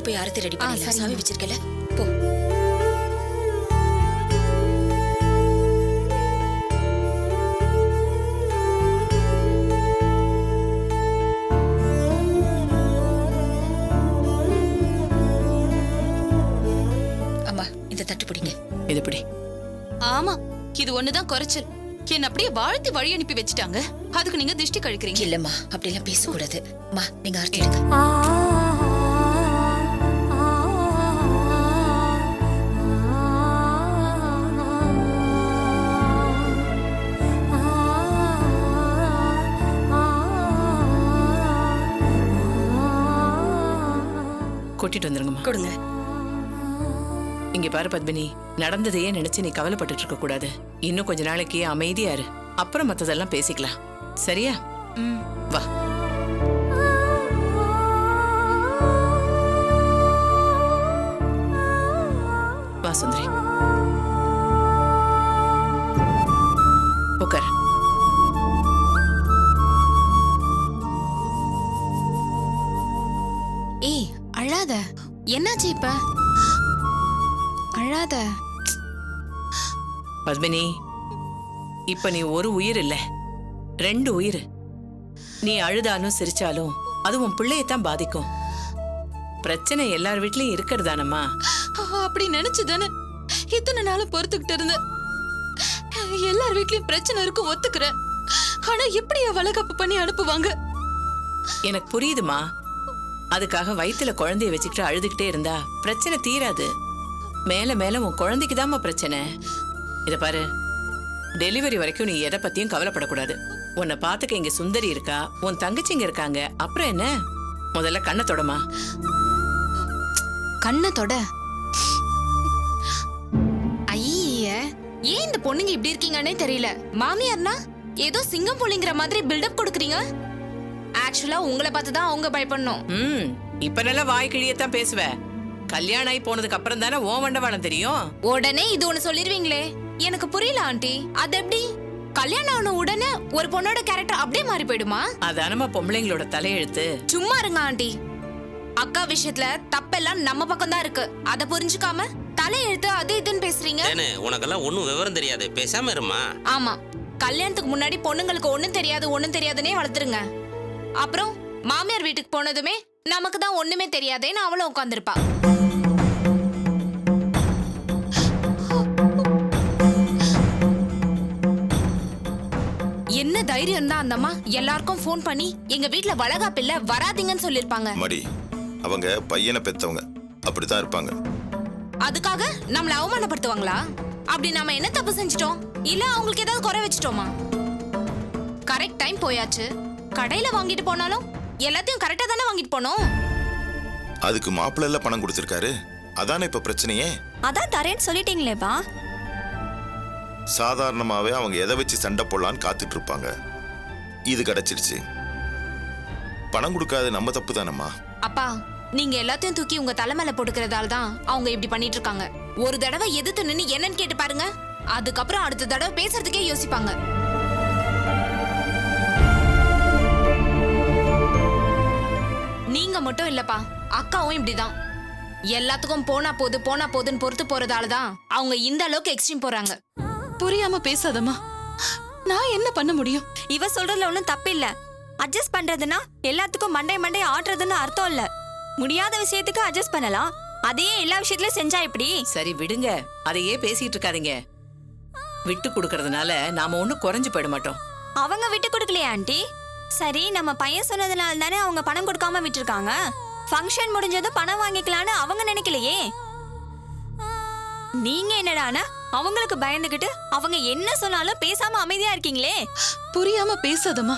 போய் ஆரத்தி ரெடி பண்ணிடலாம். சாமி வச்சிருக்கல, போ. அம்மா இந்த தட்டு பிடிங்க. இது பிடி. ஆமா, இது ஒண்ணுதான் குறைச்சல். என்ன அப்படியே வாழ்த்தி வழி அனுப்பி வச்சுட்டாங்க. அதுக்கு நீங்க திருஷ்டி கழிக்கிறீங்க. இல்லம்மா, அப்படி எல்லாம் பேசக்கூடாது. அம்மா நீங்க ஆரத்தி எடுங்க. கூட்டிட்டு வந்துருங்கம்மா. கொடுங்க. இங்க பாரு பத்மினி, நடந்ததையே நினைச்சு நீ கவலைப்பட்டு இருக்க கூடாது. இன்னும் கொஞ்ச நாளைக்கு அமைதியா இரு. அப்புறம் மத்ததெல்லாம் பேசிக்கலாம். சரியா? வா. வா சுந்தரி, உட்கார். ஏய் அழாத. என்னாச்சு இப்ப? அழாத பத்மினி, இப்ப நீ ஒரு உயிர் இல்ல, 2 உயிர். நீ அழுதாலும் சிரிச்சாலும் அது உன் பிள்ளையத்தான் பாதிக்கும். பிரச்சனை எல்லார் வீட்லயும் இருக்கிறதானம்மா. அப்படி நினைச்சுதானே இத்தனை நாளும் பொறுத்துக்கிட்டு இருந்த. எல்லார் வீட்லயும் பிரச்சனை இருக்கும், ஒத்துக்கிறேன். ஆனா எப்படியா வளகாப்பு பண்ணி அனுப்புவாங்க? எனக்கு புரியுதுமா. அதுக்காக வயித்துல குழந்தைய வச்சுக்கிட்டு அழுதுகிட்டே இருந்தா பிரச்சனை தீராது. மேல மேல உன் குழந்தைக்குதாம்மா பிரச்சனை. இத பாரு, டெலிவரி வரைக்கும் நீ எதை பத்தியும் கவலைப்படக்கூடாது. உன்னை பாத்துக்க இங்க சுந்தரி இருக்கா, உன் தங்கச்சிங்க இருக்காங்க. அப்புறம் என்ன? முதல்ல கண்ணை தொடமா. கண்ணை தொட? ஐய, ஏன் இந்த பொண்ணுங்க இப்படி இருக்கீங்கன்னே தெரியல. மாமியார்னா ஏதோ சிங்கம் புலிங்கிற மாதிரி பில்டப் கொடுக்குறீங்க. ஆக்சுவலா உங்களை பார்த்துதான் அவங்க பயப்படணும். இப்ப நல்லா வாய் கிழியத்தான் பேசுவ. கல்யாணம் ஆகி போனதுக்கு அப்புறம் தானே ஓ வண்டவாளம் தெரியும். உடனே இது ஒண்ணு சொல்லிருவீங்களே, எனக்கு புரியல ஆண்டி. அது எப்படி? கல்யாணம் ஆன உடனே ஒரு பொண்ணோட கேரக்டர் அப்படியே மாறி போயிடுமா? அதானமா பொம்பளைங்களோட தலையெழுத்து. சும்மா இருங்க ஆண்டி. அக்கா விஷயத்துல தப்பெல்லாம் நம்ம பக்கம் தான் இருக்கு. அத புரிஞ்சுக்காம தலையெழுத்து அது இதுன்னு பேசுறீங்க. உனக்கெல்லாம் ஒண்ணும் விவரம் தெரியாது, பேசாம இருமா. ஆமா, கல்யாணத்துக்கு முன்னாடி பொண்ணுங்களுக்கு ஒண்ணும் தெரியாதுன்னே வளர்த்துருங்க. அப்புறம் மாமியார் வீட்டுக்கு போனதுமே நமக்கு தான் ஒண்ணுமே தெரியாதேன்னு அவளும் உட்காந்துருப்பா. என்ன தைரியம் தான் அந்தம்மா எல்லாருக்கும் போன் பண்ணி எங்க வீட்ல வளகாப்பு இல்ல, வராதீங்கன்னு சொல்லிருப்பாங்க. மடி, அவங்க பையனை பெத்தவங்க, அப்படித்தான் இருப்பாங்க. அதுக்காக நம்மள அவமானப்படுத்துவாங்களா? அப்படி நாம என்ன தப்பு செஞ்சிட்டோம்? இல்ல அவங்களுக்கு ஏதாவது குறை வச்சிட்டோமா? கரெக்ட் டைம் போயாச்சு. கடையில வாங்கிட்டு போனாலும் எல்லாத்தையும் கரெக்டா தானே வாங்கிட்டு போனோம். அதுக்கு மாப்பிள்ளை பணம் கொடுத்திருக்காரு, அதானே இப்ப பிரச்சனையே. அதான் தரேன்னு சொல்லிட்டீங்களேப்பா. சாதாரணமாவே அவங்க எதை வச்சு சண்டை போடலான்னு காத்துட்டு இருப்பாங்க. இது கிடைச்சிருச்சு. பணம் கொடுக்காத நம்ம தப்பு தானம்மா. அப்பா, நீங்க எல்லாத்தையும் தூக்கி உங்க தலைமையில போட்டுக்கிறதால தான் அவங்க இப்படி பண்ணிட்டு இருக்காங்க. ஒரு தடவை எதிர்த்து நின்னு என்னன்னு கேட்டு பாருங்க, அதுக்கப்புறம் அடுத்த தடவை பேசுறதுக்கே யோசிப்பாங்க. நீங்க மட்டும் இல்லப்பா, அக்காவும் இப்படிதான். எல்லாத்துக்கும் போனா போதுன்னு பொறுத்து போறதாலதான் அவங்க இந்த அளவுக்கு எக்ஸ்ட்ரீம் போறாங்க. புரியாம பேசாதம்மா, நான் என்ன பண்ண முடியும்? இவ சொல்றதுல ஒண்ணும் தப்பு இல்ல. அட்ஜஸ்ட் பண்றதுன்னா எல்லாத்துக்கும் மண்டை ஆட்டுறதுன்னு அர்த்தம் இல்ல. முடியாத விஷயத்துக்கு அட்ஜஸ்ட் பண்ணலாம், அதையே எல்லா விஷயத்திலயும் செஞ்சா எப்படி? சரி விடுங்க, அதையே பேசிட்டு இருக்காதீங்க. விட்டு கொடுக்கறதுனால நாம ஒண்ணும் குறைஞ்சு போயிட மாட்டோம். அவங்க விட்டு கொடுக்கலையா ஆண்டி? சரி, நம்ம பையன் சொன்னதுனால தானே அவங்க பணம் கொடுக்காம விட்டுருக்காங்க. ஃபங்க்ஷன் முடிஞ்சதும் பணம் வாங்கிக்கலான்னு அவங்க நினைக்கலையே. நீங்க என்னடானா அவங்களுக்கு பயந்துகிட்டு அவங்க என்ன சொன்னாலும் பேசாம அமைதியா இருக்கீங்களே. புரியாம பேசாதம்மா,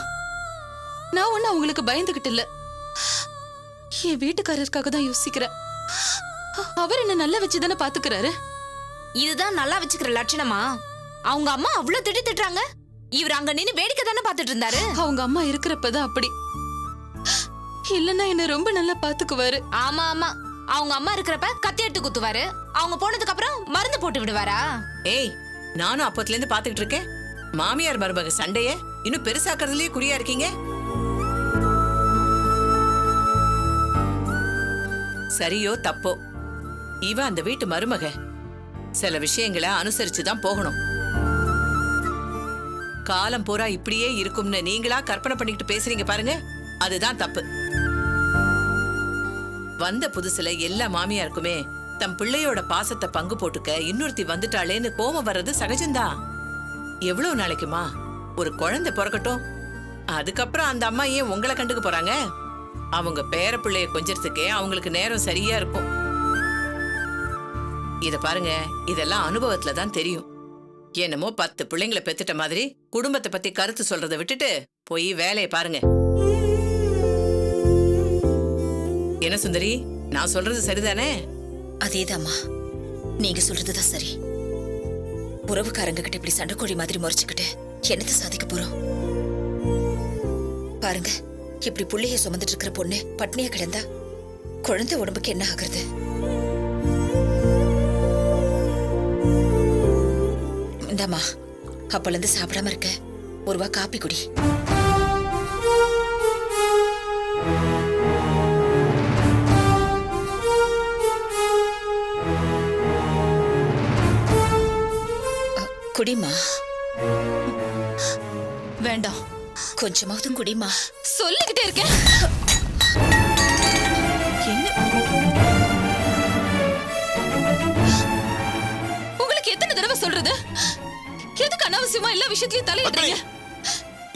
நான் ஒண்ணு அவங்களுக்கு பயந்துகிட்டு இல்ல. என் வீட்டுக்காரருக்காக தான் யோசிக்கிறேன். அவர் என்ன நல்லா வச்சுதானே பாத்துக்கிறாரு. இதுதான் நல்லா வச்சுக்கிற லட்சணமா? அவங்க அம்மா அவ்வளவு திட்டுறாங்க, இவர் அங்க நின்னு வேடிக்கை தானே பாத்துட்டு இருந்தாரு. அவங்க அம்மா இருக்கிறப்பதான் அப்படி, இல்லன்னா என்ன ரொம்ப நல்லா பாத்துக்குவாரு. ஆமா ஆமா, அவங்க அம்மா இருக்கிறப்ப கத்தி எடுத்து குத்துவாரு, அவங்க போனதுக்கு அப்புறம் மருந்து போட்டு விடுவாரா? ஏய், நானும் அப்பத்துல இருந்து பாத்துக்கிட்டு இருக்கேன். மாமியார் மருமக சண்டைய இன்னும் பெருசாக்குறதுலயே குறியா இருக்கீங்க. சரியோ தப்போ இவ அந்த வீட்டு மருமக. சில விஷயங்களை அனுசரிச்சு தான் போகணும். காலம் பூரா இப்படியே இருக்கும்னு நீங்களா கற்பனை பண்ணிக்கிட்டு பேசுறீங்க பாருங்க, அதுதான் தப்பு. வந்த புதுசுல எல்லா மாமியாருக்குமே தம் பிள்ளையோட பாசத்தை பங்கு போட்டுக்க இன்னொருத்தி வந்துட்டாளேன்னு கோபம் வர்றது சகஜம்தான். எவ்வளவு நாளைக்குமா? ஒரு குழந்தை பிறக்கட்டும், அதுக்கப்புறம் அந்த அம்மா ஏன் உங்களை கண்டுக்க போறாங்க? அவங்க பேர பிள்ளைய கொஞ்சறதுக்கே அவங்களுக்கு நேரம் சரியா இருக்கும். இத பாருங்க, இதெல்லாம் அனுபவத்துல தான் தெரியும். என்னமோ 10 பிள்ளைங்களை பெத்துட்ட மாதிரி குடும்பத்தை பத்தி கருத்து சொல்றதை விட்டுட்டு போய் வேலையை பாருங்க. என்ன சுந்தரி, நான் சொல்றது சரிதானே? அதேதாம்மா, நீங்க சொல்றதுதான் சரி. உறவுக்காரங்க கிட்ட இப்படி சண்டைக்கோழி மாதிரி முறைச்சுக்கிட்டு என்னத்தை சாதிக்க போறோம்? பாருங்க, இப்படி புள்ளைய சுமந்துட்டு இருக்கிற பொண்ணு பட்னியா கிடந்தா குழந்தை உடம்புக்கு என்ன ஆகுறது? இந்தாம்மா, அப்பல இருந்து சாப்பிடாம இருக்க, ஒரு ரூபா காப்பி குடி. குடிமா. வேண்டாம், கொஞ்சமாவது குடிமா. சொல்லிக்கிட்டே இருக்கேன். என்ன உங்களுக்கு எத்தனை தடவை சொல்றது? எதுக்கு அனாவசியமா எல்லா விஷயத்திலயும் தலையிடுறீங்க?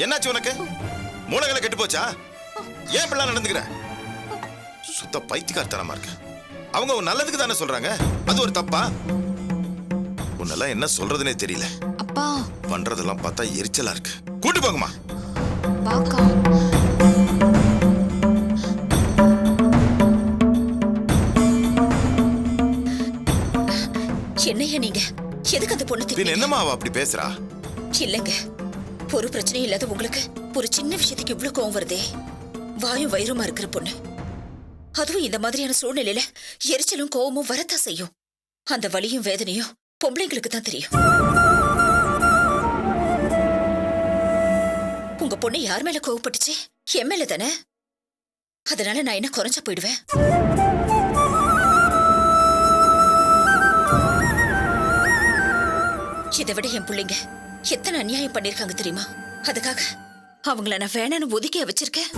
என்னாச்சு உனக்கு? மூளைகளை கெட்டு போச்சா? ஏன் இப்படிலாம் நடந்துக்கிற? சுத்த பைத்தியக்காரத்தனமா இருக்கு. அவங்க ஒரு நல்லதுக்கு தானே சொல்றாங்க, அது ஒரு தப்பா? உன்னெல்லாம் என்ன சொல்றதுனே தெரியல. அப்பா, பண்றதெல்லாம் பார்த்தா எரிச்சலா இருக்கு. கூட்டு போங்கம்மா. பாக்கா. என்னையா நீங்க? எதுக்கு அந்த பொண்ணு பின் என்னம்மா அவ அப்படி பேசுறா? இல்லங்க, ஒரு பிரச்சனையும் இல்லாத உங்களுக்கு ஒரு சின்ன விஷயத்துக்கு இவ்வளவு கோவம் வருதே. வாயும் வயிறுமா இருக்கிற பொண்ணு, அதுவும் இந்த மாதிரியான சூழ்நிலையில எரிச்சலும் கோவமும் வரத்தான் செய்யும். அந்த வலியும் வேதனையும் பொம்பளைங்களுக்கு தான் தெரியும். உங்க பொண்ணு யார் மேல கோவப்பட்டுச்சு? என் மேல தானே. அதனால நான் என்ன குறைஞ்சா போயிடுவேன்? இதை விட என் பிள்ளைங்க எத்தனை அநியாயம் பண்ணிருக்காங்க தெரியுமா? அதுக்காக அவங்கள நான் வேணான்னு ஒதுக்கிய வச்சிருக்கேன்.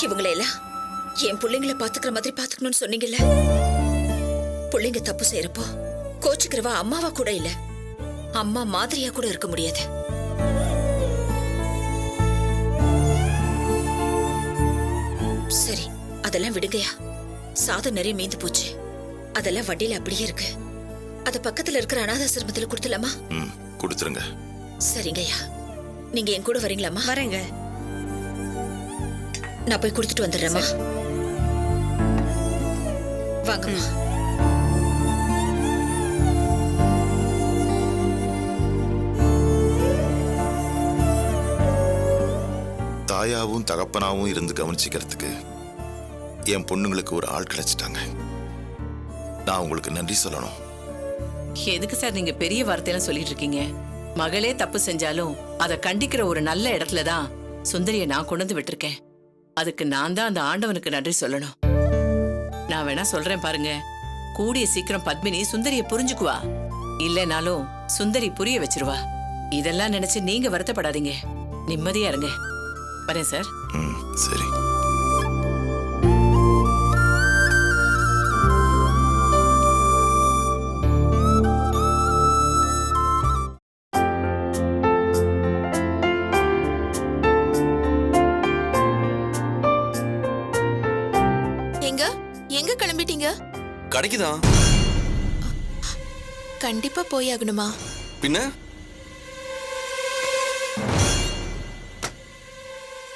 இவங்களெல்லாம் என் பிள்ளைங்களை பாத்துக்கிற மாதிரி பாத்துக்கணும்னு சொன்னீங்கல்ல. பிள்ளைங்க தப்பு செய்யறப்போ கோச்சுக்கிறவா அம்மாவா கூட இல்ல, அம்மா மாதிரியா கூட இருக்க முடியாது. சரி, அதெல்லாம் விடுங்கயா. சாதம் நிறைய மீந்து போச்சு, அதெல்லாம் வண்டியில அப்படியே இருக்கு. அத பக்கத்துல இருக்கிற அனாதாசிரமத்துல கொடுத்துலாமா? கொடுத்துருங்க. சரிங்கய்யா, நீங்க என் கூட வரீங்களாமா? வரேங்க. நான் போய் கொடுத்துட்டு வந்துடுறேம்மா. வாங்கம்மா. தாயாவும் தகப்பனாவும் இருந்து கவனிச்சுக்கிறதுக்கு என் பொண்ணுங்களுக்கு ஒரு ஆள் கிடைச்சிட்டாங்க. நான் உங்களுக்கு நன்றி சொல்லணும். எதுக்கு சார் நீங்க பெரிய வார்த்தையெல்லாம் சொல்லிட்டு இருக்கீங்க? மகளே தப்பு செஞ்சாலும் அதை கண்டிக்கிற ஒரு நல்ல இடத்துல தான் சுந்தரிய நான் கொண்டு வந்து விட்டுருக்கேன். அதுக்கு நான் தான் அந்த ஆண்டவனுக்கு நன்றி சொல்லணும். நான் வேணா சொல்றேன் பாருங்க, கூடிய சீக்கிரம் பத்மினி சுந்தரிய புரிஞ்சுக்குவா. இல்லைனாலும் சுந்தரி புரிய வச்சிருவா. இதெல்லாம் நினைச்சு நீங்க வருத்தப்படாதீங்க, நிம்மதியா இருங்க. வரேன் சார். சரி. எங்க கிளம்பிட்டீங்க? கடைக்குதான். கண்டிப்பா போய் ஆகணுமா? பின்ன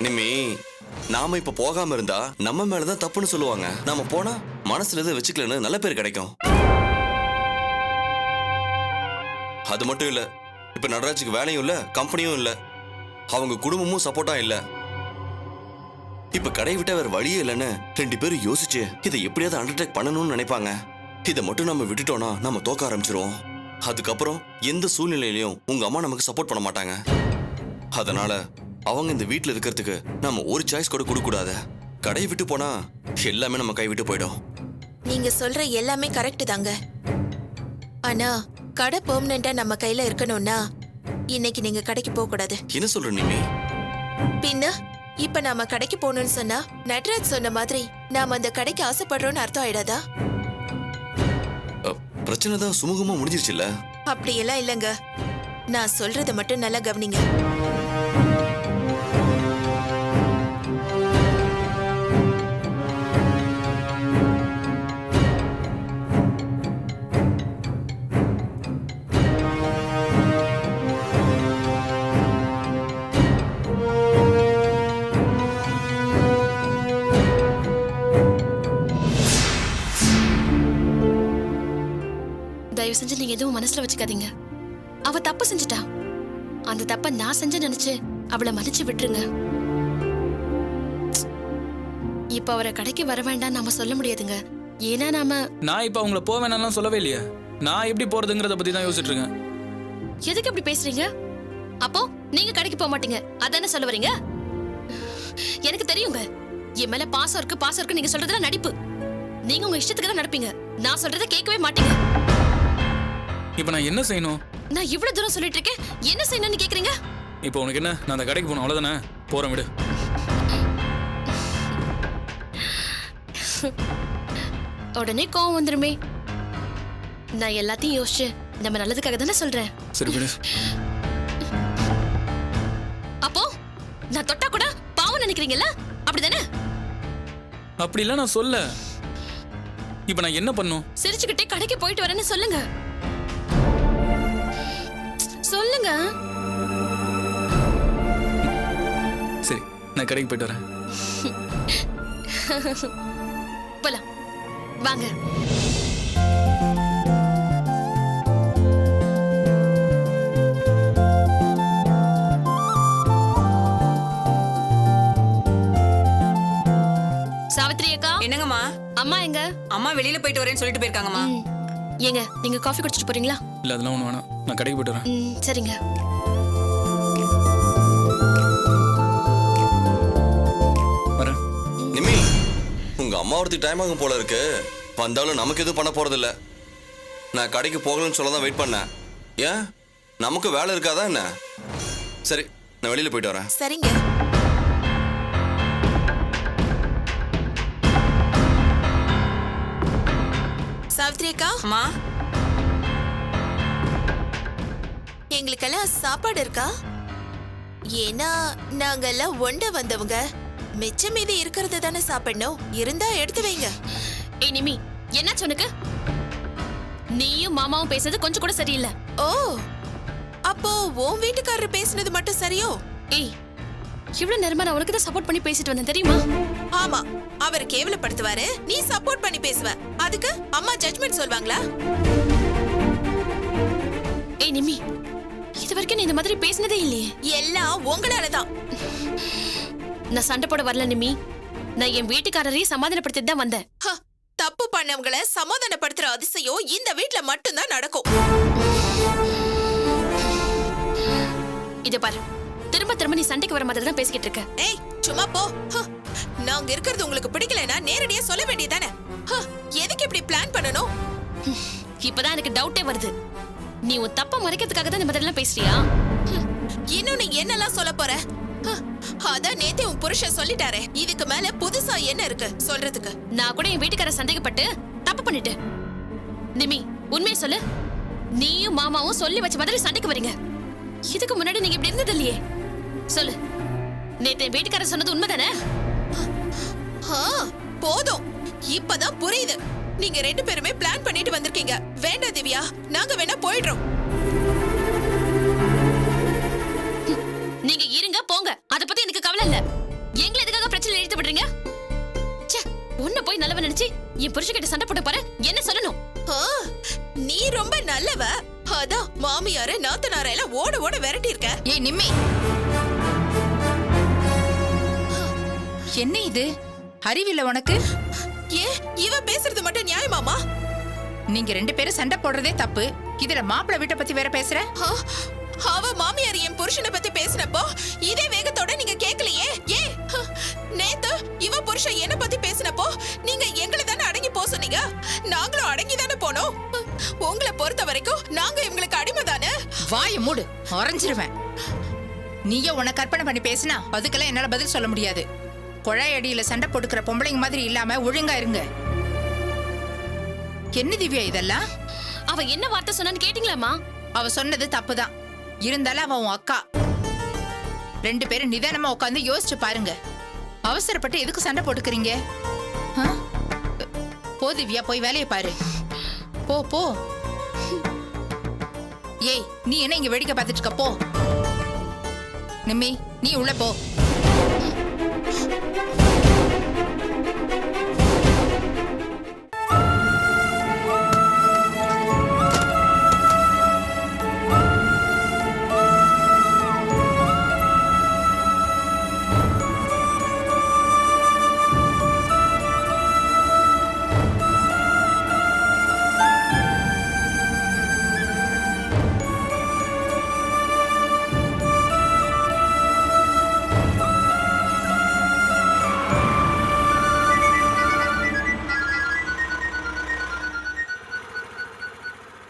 நிம்மி, நாம இப்ப போகாம இருந்தா நம்ம மேலதான் தப்புன்னு சொல்லுவாங்க. நாம போனா மனசுல எதை வச்சுக்கலன்னு நல்ல பேர் கிடைக்கும். அது மட்டும் இல்ல, இப்ப நடராஜுக்கு வேலையும் இல்ல, கம்பெனியும் இல்ல, அவங்க குடும்பமும் சப்போர்ட்டா இல்ல. இப்ப கடை விட்ட வேற வழியே இல்லைன்னு 2 பேரும் யோசிச்சு இதை எப்படியாவது அண்டர்டேக் பண்ணணும்னு நினைப்பாங்க. இதை மட்டும் நம்ம விட்டுட்டோம்னா நம்ம தோக்க ஆரம்பிச்சிருவோம். அதுக்கப்புறம் எந்த சூழ்நிலையிலையும் உங்க அம்மா நமக்கு சப்போர்ட் பண்ண மாட்டாங்க. அதனால அவங்க இந்த வீட்டுல இருக்கிறதுக்கு நம்ம ஒரு சாய்ஸ் கூட கொடுக்க கூடாது. கடையை விட்டு போனா எல்லாமே நம்ம கை விட்டு போயிடும். நீங்க சொல்ற எல்லாமே கரெக்ட் தாங்க. ஆனா கடை பெர்மனண்டா நம்ம கையில இருக்கணும்னா இன்னைக்கு நீங்க கடைக்கு போக கூடாது. என்ன சொல்ற நிமி? பின்ன இப்ப நாம கடைக்கு போகணும்னு சொன்னா நட்ராஜ் சொன்ன மாதிரி நாம அந்த கடைக்கு ஆசைப்படுறோம்னு அர்த்தம் ஆயிடாதா? பிரச்சனை தான் சுமூகமா முடிஞ்சிருச்சுல்ல? அப்படியெல்லாம் இல்லைங்க. நான் சொல்றத மட்டும் நல்லா கவனிங்க. தயவு செஞ்சு நீங்க எதுவும் மனசுல வச்சுக்காதீங்க. அவ தப்பு செஞ்சுட்டா. அந்த தப்ப நான் செஞ்ச நினைச்சு அவளை மன்னிச்சு விட்டுருங்க. இப்ப அவரை கடைக்கு வர வேண்டாம் நாம சொல்ல முடியாதுங்க. ஏன்னா நாம நான் இப்ப அவங்கள போக வேணாம்லாம் சொல்லவே இல்லையா. நான் எப்படி போறதுங்கிறத பத்தி தான் யோசிச்சுட்டு இருக்கேன். எதுக்கு அப்படி பேசுறீங்க? அப்போ நீங்க கடைக்கு போக மாட்டீங்க அதானே சொல்ல வரீங்க? எனக்கு தெரியுங்க, என் மேல பாசம் இருக்கு நீங்க சொல்றதுல நடிப்பு. நீங்க உங்க இஷ்டத்துக்கு தான் நடப்பீங்க. நான் சொல்றதை கேட்கவே மாட்டீங்க. இப்ப நான் என்ன செய்யணும்? நான் இவ்வளவு தூரம் சொல்லிட்டு இருக்கேன், என்ன செய்யணும்னு கேக்குறீங்க? இப்போ உனக்கு என்ன? நான் அந்த கடைக்கு போகணும் அவ்வளவுதானே? போறேன் விடு. உடனே கோவம் வந்துருமே. நான் எல்லாத்தையும் யோசிச்சு நம்ம நல்லதுக்காக தானே சொல்றேன். சரி விடு. அப்போ நான் தொட்டா கூட பாவம் நினைக்கிறீங்கல்ல, அப்படிதானே? அப்படிலாம் நான் சொல்ல. இப்ப நான் என்ன பண்ணும்? சிரிச்சுக்கிட்டே கடைக்கு போயிட்டு வரேன்னு சொல்லுங்க. சொல்லுங்க. சரி, நான் கடைக்கு போயிட்டு வரேன். போலாம் வாங்க. சாவித்ரி அக்கா. என்னங்கம்மா? அம்மா எங்க? அம்மா வெளியில போயிட்டு வரேன்னு சொல்லிட்டு போயிருக்காங்கம்மா. ஏங்க நீங்க காஃபி குடிச்சிட்டு போறீங்களா? இல்ல அதெல்லாம் ஒண்ணு வேணாம், நான் கடைக்கு போயிட்டு வரேன். சரிங்க. வரேன். நிமி, உங்க அம்மா ஒருத்துக்கு டைம் ஆகும் போல இருக்கு. வந்தாலும் நமக்கு எதுவும் பண்ண போறது இல்ல. நான் கடைக்கு போகலன்னு சொல்ல தான் வெயிட் பண்ணேன். ஏன் நமக்கு வேலை இருக்காதா என்ன? சரி, நான் வெளியில போயிட்டு வரேன். சரிங்க. சாவித்ரி அக்கா, அம்மா, எங்களுக்கெல்லாம் சாப்பாடு இருக்கா? ஏன்னா நாங்கெல்லாம் ஒண்ட வந்தவங்க. மிச்சம் மீதி இருக்கிறது தானே சாப்பிடணும். இருந்தா எடுத்து வைங்க. ஏய் நிமி, என்னாச்சு உனக்கு? நீயும் மாமாவும் பேசுறது கொஞ்சம் கூட சரியில்லை. ஓ, அப்போ உன் வீட்டுக்காரர் பேசுனது மட்டும் சரியோ? ஏய், இவ்வளவு நேரமா நான் உனக்கு தான் சப்போர்ட் பண்ணி பேசிட்டு வந்தேன் தெரியுமா? ஆமா, அவர் கேவலப்படுத்துவாரு, நீ சப்போர்ட் பண்ணி பேசுவ. அதுக்கு அம்மா ஜட்ஜ்மெண்ட் சொல்வாங்களா? ஏய் நிமி, இது வரைக்கும் நீ இந்த மாதிரி பேசினதே இல்லையே. எல்லாம் உங்களாலதான். நான் சண்டை போட வரல நிமி. நான் என் வீட்டுக்காரரையும் சமாதானப்படுத்திட்டு தான் வந்தேன். ஹ, தப்பு பண்ணவங்கள சமாதானப்படுத்துற அதிசயம் இந்த வீட்ல மட்டும்தான் நடக்கும். இத பாரு, திரும்ப திரும்ப நீ சண்டைக்கு வர மாதிரி தான் பேசிக்கிட்டு இருக்க. ஏய், சும்மா போ. ஹ, நாங்க இருக்கிறது உங்களுக்கு பிடிக்கலனா நேரடியா சொல்ல வேண்டியதானே. எதுக்கு இப்படி பிளான் பண்ணணும்? இப்பதான் எனக்கு டவுட்டே வருது. நீ உன் தப்ப மறைக்கிறதுக்காக தான் இந்த மாதிரி எல்லாம் பேசுறியா? இன்னும் நீ என்னெல்லாம் சொல்ல போற? அதான் நேத்தே உன் புருஷன் சொல்லிட்டாரே. இதுக்கு மேல புதுசா என்ன இருக்கு சொல்றதுக்கு? நான் கூட என் வீட்டுக்கார சந்தேகப்பட்டு தப்பு பண்ணிட்டேன். நிமி, உண்மையை சொல்லு. நீயும் மாமாவும் சொல்லி வச்ச மாதிரி சண்டைக்கு வரீங்க. இதுக்கு முன்னாடி நீங்க இப்படி இருந்தது இல்லையே. சொல்லு, நேத்து என் வீட்டுக்கார சொன்னது உண்மைதானே? போதும், இப்பதான் புரியுது. நீங்க ரெண்டு பேருமே பிளான் பண்ணிட்டு வந்திருக்கீங்க. வேண்டாம் திவ்யா, நாங்க வேணா போயிடுறோம். நீங்க இருங்க போங்க, அத பத்தி எனக்கு கவலை இல்ல. எங்களை எதுக்காக பிரச்சனை இழுத்து விடுறீங்க? ச்சே, உன்னை போய் நல்லவ நினைச்சு என் புருஷன்கிட்ட சண்டை போட்டு பாரு, என்ன சொல்லணும்? நீ ரொம்ப நல்லவ. அதான் மாமியாரு நாத்தனார எல்லாம் ஓட ஓட விரட்டி இருக்க. ஏய் நிம்மி, என்ன இது? அறிவில்ல உனக்கு? ஏ, இவ பேசுறது மட்டும் நியாயமாமா? நீங்க ரெண்டு பேரும் சண்டை போடுறதே தப்பு. இதுல மாப்பிள்ளை வீட்டை பத்தி வேற பேசுற? அவ மாமியார் என் புருஷனை பத்தி பேசினப்போ இதே வேகத்தோட நீங்க கேட்கலையே. ஏ, நேத்து இவ புருஷன் என்ன பத்தி பேசினப்போ நீங்க எங்களை தானே அடங்கி போ சொன்னீங்க. நாங்களும் அடங்கி தானே போனோம். உங்களை பொறுத்த வரைக்கும் நாங்க இவங்களுக்கு அடிமை தானே. வாயை மூடு, அரைஞ்சிருவேன். நீயே உன்னை கற்பனை பண்ணி பேசினா அதுக்கெல்லாம் என்னால பதில் சொல்ல முடியாது. குழாய் அடியில சண்டை போட்டுக்கிற பொம்பளைங்க மாதிரி இல்லாம ஒழுங்கா இருங்க. என்ன திவ்யா இதெல்லாம்? அவ என்ன வார்த்தை சொன்னான்னு கேட்டீங்களாமா? அவ சொன்னது தப்புதான். இருந்தாலும் அவ உன் அக்கா. 2 பேரும் நிதானமா உட்காந்து யோசிச்சு பாருங்க. அவசரப்பட்டு எதுக்கு சண்டை போட்டுக்கிறீங்க? ஆ? போ திவ்யா, போய் வேலையை பாரு. போ போ. ஏய், நீ என்ன இங்க வேடிக்கை பார்த்துட்டு இருக்க? போ நிம்மி, நீ உள்ள போ.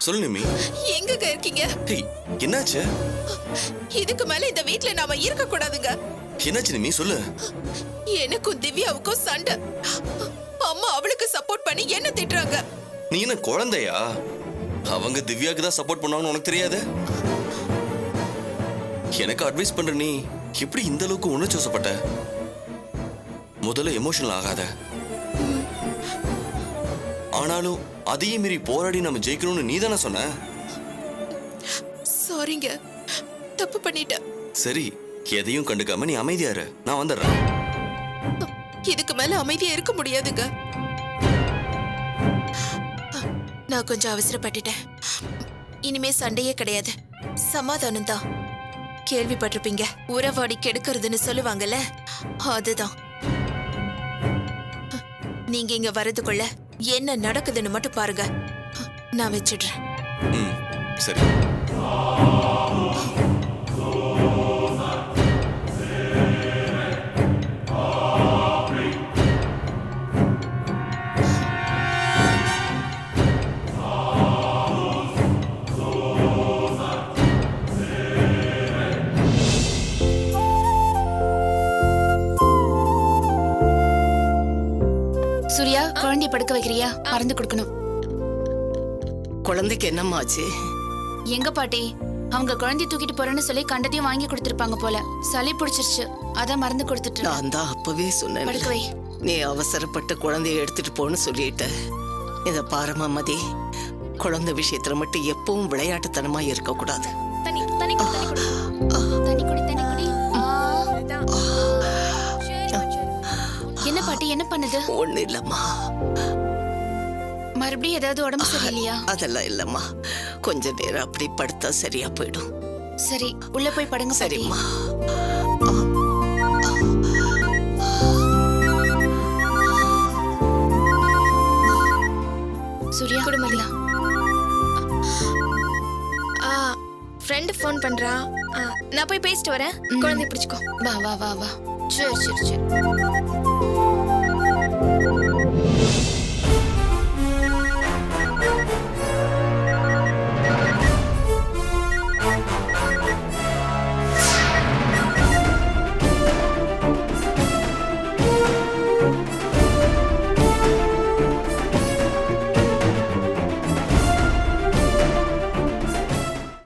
சொல்லு நிம்மி. எங்கங்க இருக்கீங்க? ஹேய், என்னாச்சு? இதுக்கு மேல இந்த வீட்ல நாம இருக்க கூடாதுங்க. என்னாச்சு நிம்மி, சொல்லு. எனக்கும் திவ்யாவுக்கும் சண்டை. அம்மா அவளுக்கு சப்போர்ட் பண்ணி என்ன திட்டுறாங்க. நீ என்ன குழந்தையா? அவங்க திவ்யாக்கு தான் சப்போர்ட் பண்ணுவாங்கன்னு உனக்கு தெரியாது? எனக்கு அட்வைஸ் பண்ற நீ எப்படி இந்த அளவுக்கு உணர்ச்சி வசப்பட்ட? முதல்ல எமோஷனல் ஆகாத. ஆனாலும் அதையும் மீறி போராடி நம்ம ஜெயிக்கணும்னு நீ தானே சொன்ன. சாரிங்க, தப்பு பண்ணிட்டேன். சரி, எதையும் கண்டுக்காம நீ அமைதியா இரு, நான் வந்துடுறேன். இதுக்கு மேல அமைதியா இருக்க முடியாதுங்க. நான் கொஞ்சம் அவசரப்பட்டுட்டேன். இனிமே சண்டையே கிடையாது, சமாதானம் தான். கேள்விப்பட்டிருப்பீங்க, உறவாடி கெடுக்கிறதுன்னு சொல்லுவாங்கல்ல, அதுதான். நீங்க இங்க வரதுக்குள்ள என்ன நடக்குதுன்னு மட்டும் பாருங்க. நான் வச்சிடுறேன். சரி. சூர்யா, குழந்தைய படுக்க வைக்கிறியா? மருந்து கொடுக்கணும். குழந்தைக்கு என்னம்மா ஆச்சு? எங்க பாட்டி, அவங்க குழந்தைய தூக்கிட்டு போறேன்னு சொல்லி கண்டதையும் வாங்கி கொடுத்திருப்பாங்க போல. சளி பிடிச்சிருச்சு, அதான் மருந்து கொடுத்துட்டு. நான் தான் அப்பவே சொன்னேன், படுக்க வை. நீ அவசரப்பட்டு குழந்தைய எடுத்துட்டு போன்னு சொல்லிட்ட. இத பாரமா மதி, குழந்தை விஷயத்துல மட்டும் எப்பவும் விளையாட்டுத்தனமா இருக்க கூடாது. தண்ணி தண்ணி குடி, தண்ணி குடி. தண்ணி குடி, தண்ணி குடி. என்ன பாட்டி, என்ன பண்ணுது? ஒண்ணு இல்லம்மா. மறுபடியும் ஏதாவது உடம்பு சரியில்லையா? அதெல்லாம் இல்லம்மா, கொஞ்ச நேரம் அப்படி படுத்தா சரியா போயிடும். சரி, உள்ள போய் படுங்க. சரிம்மா. சூர்யா, குடும்பம். ஃப்ரெண்ட் ஃபோன் பண்றா. நான் போய் பேசிட்டு வரேன். குழந்தை பிடிச்சுக்கோ. வா வா வா வா. சரி சரி சரி.